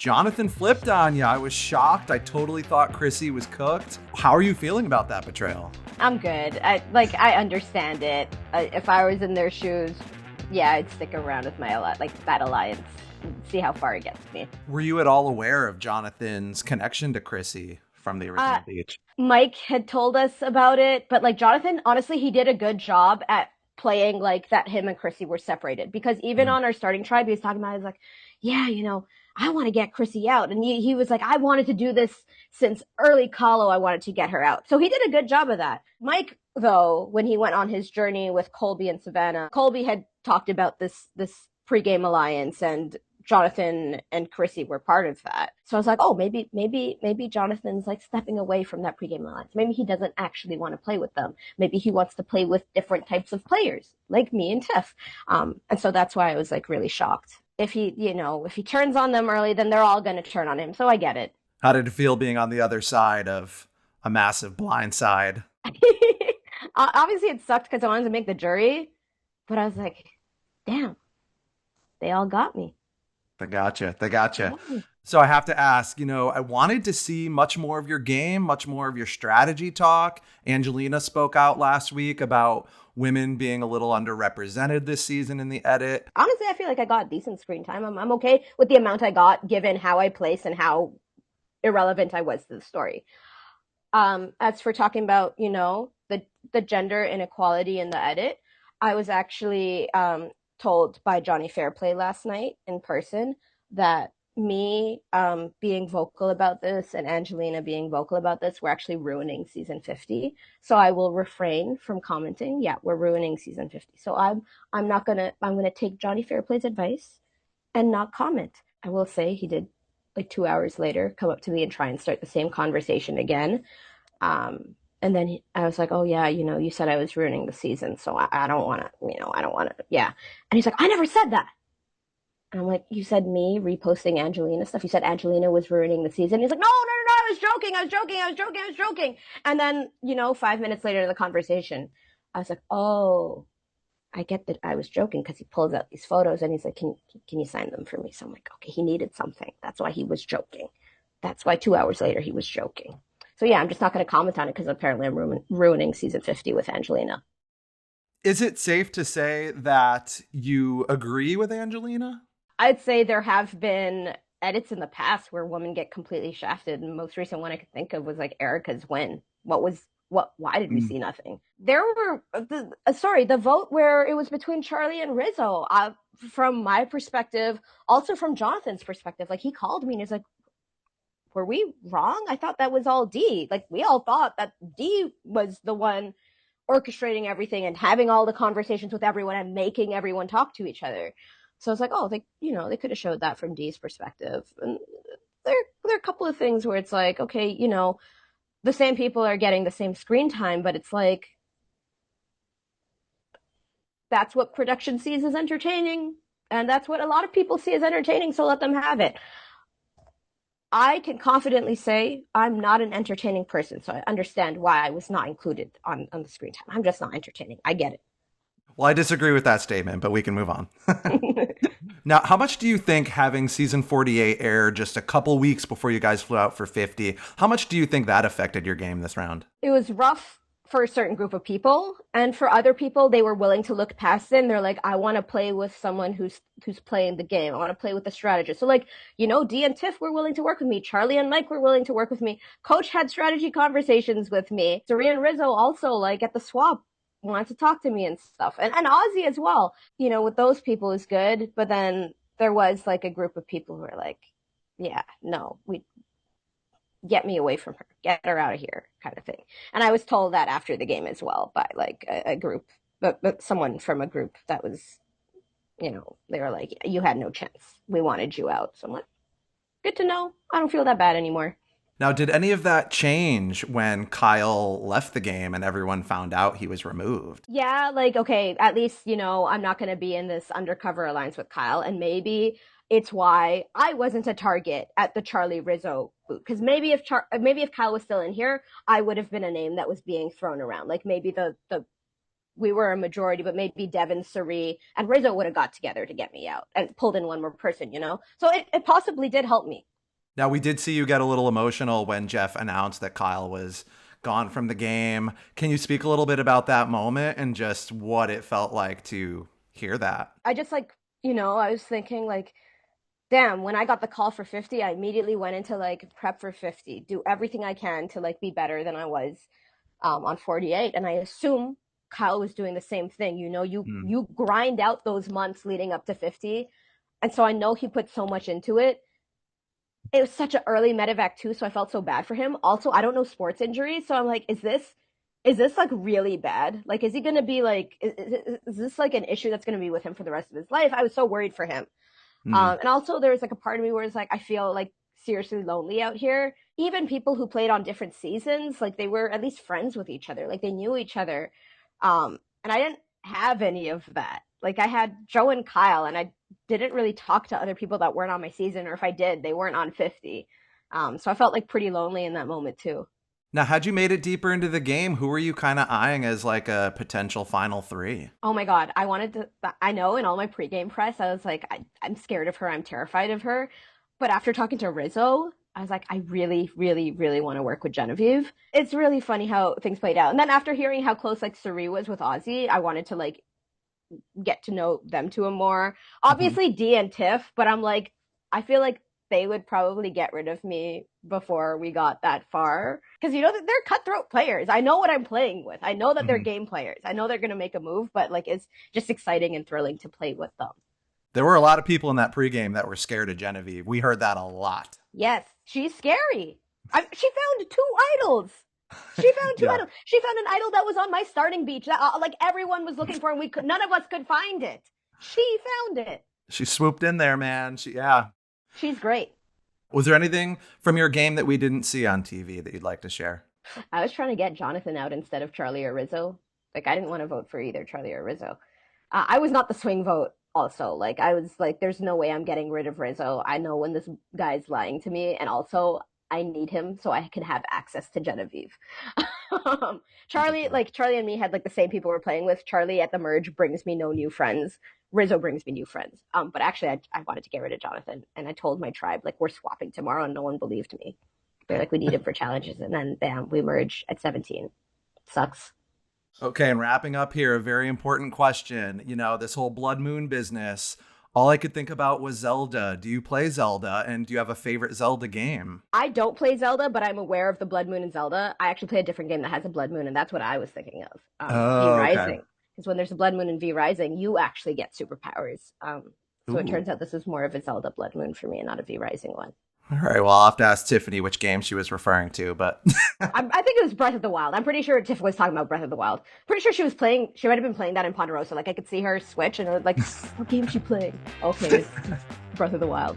Jonathan flipped on you. I was shocked. I totally thought Chrissy was cooked. How are you feeling about that betrayal? I'm good. I understand it. If I was in their shoes, yeah, I'd stick around with that alliance and see how far it gets me. Were you at all aware of Jonathan's connection to Chrissy from the original Beach? Mike had told us about it, but like Jonathan, honestly, he did a good job at playing like that him and Chrissy were separated, because even on our starting tribe, he was talking about, he was like, yeah, I want to get Chrissy out. And he was like, I wanted to do this since early Kahlo. I wanted to get her out. So he did a good job of that. Mike, though, when he went on his journey with Colby and Savannah, Colby had talked about this pregame alliance, and Jonathan and Chrissy were part of that. So I was like, oh, maybe Jonathan's like stepping away from that pregame alliance. Maybe he doesn't actually want to play with them. Maybe he wants to play with different types of players, like me and Tiff. And so that's why I was like really shocked. If he turns on them early, then they're all going to turn on him. So I get it. How did it feel being on the other side of a massive blindside? Obviously, it sucked because I wanted to make the jury, but I was like, damn, they all got me. They gotcha. So I have to ask, I wanted to see much more of your game, much more of your strategy talk. Angelina spoke out last week about women being a little underrepresented this season in the edit. Honestly, I feel like I got decent screen time. I'm okay with the amount I got, given how I placed and how irrelevant I was to the story. As for talking about, the gender inequality in the edit, I was actually told by Jonny Fairplay last night in person that me being vocal about this and Angelina being vocal about this, we're actually ruining season 50. So I will refrain from commenting. Yeah, we're ruining season 50. So I'm gonna take Jonny Fairplay's advice and not comment. I will say he did, like 2 hours later, come up to me and try and start the same conversation again. And then I was like, oh yeah, you said I was ruining the season, so I don't want to, yeah. And he's like, I never said that. And I'm like, you said me reposting Angelina stuff. You said Angelina was ruining the season. He's like, no, I was joking. And then, 5 minutes later in the conversation, I was like, oh, I get that I was joking, because he pulls out these photos and he's like, can you sign them for me? So I'm like, okay, he needed something. That's why he was joking. That's why 2 hours later he was joking. So yeah, I'm just not going to comment on it, because apparently I'm ruining season 50 with Angelina. Is it safe to say that you agree with Angelina? I'd say there have been edits in the past where women get completely shafted. And the most recent one I could think of was like Erica's win. Why did we see nothing? There were, the vote where it was between Charlie and Rizzo, from my perspective, also from Jonathan's perspective, like he called me and he's like, were we wrong? I thought that was all D. Like we all thought that D was the one orchestrating everything and having all the conversations with everyone and making everyone talk to each other. So I was like, oh, they could have showed that from Dee's perspective. And there are a couple of things where it's like, okay, the same people are getting the same screen time, but it's like, that's what production sees as entertaining. And that's what a lot of people see as entertaining. So let them have it. I can confidently say I'm not an entertaining person. So I understand why I was not included on the screen time. I'm just not entertaining. I get it. Well, I disagree with that statement, but we can move on. Now, how much do you think having season 48 air just a couple weeks before you guys flew out for 50, how much do you think that affected your game this round? It was rough for a certain group of people, and for other people, they were willing to look past it, and they're like, I want to play with someone who's playing the game. I want to play with the strategist. So like, Dee and Tiff were willing to work with me. Charlie and Mike were willing to work with me. Coach had strategy conversations with me. Sari and Rizzo also, like, at the swap, wanted to talk to me and stuff. And Ozzy as well. With those people is good, but then there was like a group of people who were like, yeah, no, get me away from her, get her out of here, kind of thing. And I was told that after the game as well by like a group, but someone from a group that was, they were like, you had no chance. We wanted you out. So I'm like, good to know. I don't feel that bad anymore. Now, did any of that change when Kyle left the game and everyone found out he was removed? Yeah, like, okay, at least, I'm not going to be in this undercover alliance with Kyle. And maybe it's why I wasn't a target at the Charlie Rizzo boot. Because maybe if Kyle was still in here, I would have been a name that was being thrown around. Like maybe we were a majority, but maybe Devin, Sari, and Rizzo would have got together to get me out and pulled in one more person, So it possibly did help me. Now, we did see you get a little emotional when Jeff announced that Kyle was gone from the game. Can you speak a little bit about that moment and just what it felt like to hear that? I just like, I was thinking like, damn, when I got the call for 50, I immediately went into like prep for 50, do everything I can to like be better than I was on 48. And I assume Kyle was doing the same thing. Hmm. You grind out those months leading up to 50. And so I know he put so much into it. It was such an early medevac too, so I felt so bad for him. Also, I don't know sports injuries, so I'm like, is this like really bad? Like, is he gonna be like, is this like an issue that's gonna be with him for the rest of his life? I was so worried for him. Hmm. And also, there's like a part of me where it's like, I feel like seriously lonely out here. Even people who played on different seasons, like they were at least friends with each other, like they knew each other. And I didn't have any of that. Like I had Joe and Kyle, and I didn't really talk to other people that weren't on my season, or if I did, they weren't on 50. So I felt like pretty lonely in that moment too. Now, had you made it deeper into the game, who were you kind of eyeing as like a potential final three? Oh my God. I wanted to, I know in all my pregame press, I was like, I'm scared of her. I'm terrified of her. But after talking to Rizzo, I was like, I really, really, really want to work with Genevieve. It's really funny how things played out. And then after hearing how close like Suri was with Ozzy, I wanted to like get to know them two more. Mhm. Obviously D and Tiff, but I'm like, I feel like they would probably get rid of me before we got that far. Because that they're cutthroat players. I know what I'm playing with. I know that they're Mhm. game players. I know they're gonna make a move, but like it's just exciting and thrilling to play with them. There were a lot of people in that pregame that were scared of Genevieve. We heard that a lot. Yes, she's scary. She found two idols. She found two Yeah. idols. She found an idol that was on my starting beach that like everyone was looking for, and none of us could find it. She found it. She swooped in there, man. Yeah. She's great. Was there anything from your game that we didn't see on TV that you'd like to share? I was trying to get Jonathan out instead of Charlie or Rizzo. Like I didn't want to vote for either Charlie or Rizzo. I was not the swing vote. Also, like I was like, there's no way I'm getting rid of Rizzo. I know when this guy's lying to me, and also I need him so I can have access to Genevieve. Charlie, Understood. like Charlie and me had like the same people we're playing with. Charlie at the merge brings me no new friends. Rizzo brings me new friends. But actually, I wanted to get rid of Jonathan, and I told my tribe like we're swapping tomorrow, and no one believed me. They're like we need him for challenges, and then bam, we merge at 17. Sucks. Okay, and wrapping up here, a very important question. This whole Blood Moon business, all I could think about was Zelda. Do you play Zelda, and do you have a favorite Zelda game? I don't play Zelda, but I'm aware of the Blood Moon and Zelda. I actually play a different game that has a Blood Moon, and that's what I was thinking of. V Oh, okay. Rising. Because when there's a Blood Moon in V Rising, you actually get superpowers. So it Ooh. turns out this is more of a Zelda Blood Moon for me and not a V Rising one. All right, well, I'll have to ask Tiffany which game she was referring to, but I think it was Breath of the Wild. I'm pretty sure Tiff was talking about Breath of the Wild. Pretty sure she might have been playing that in Ponderosa. Like I could see her switch and it was like, what game is she playing? Okay, it's Breath of the Wild.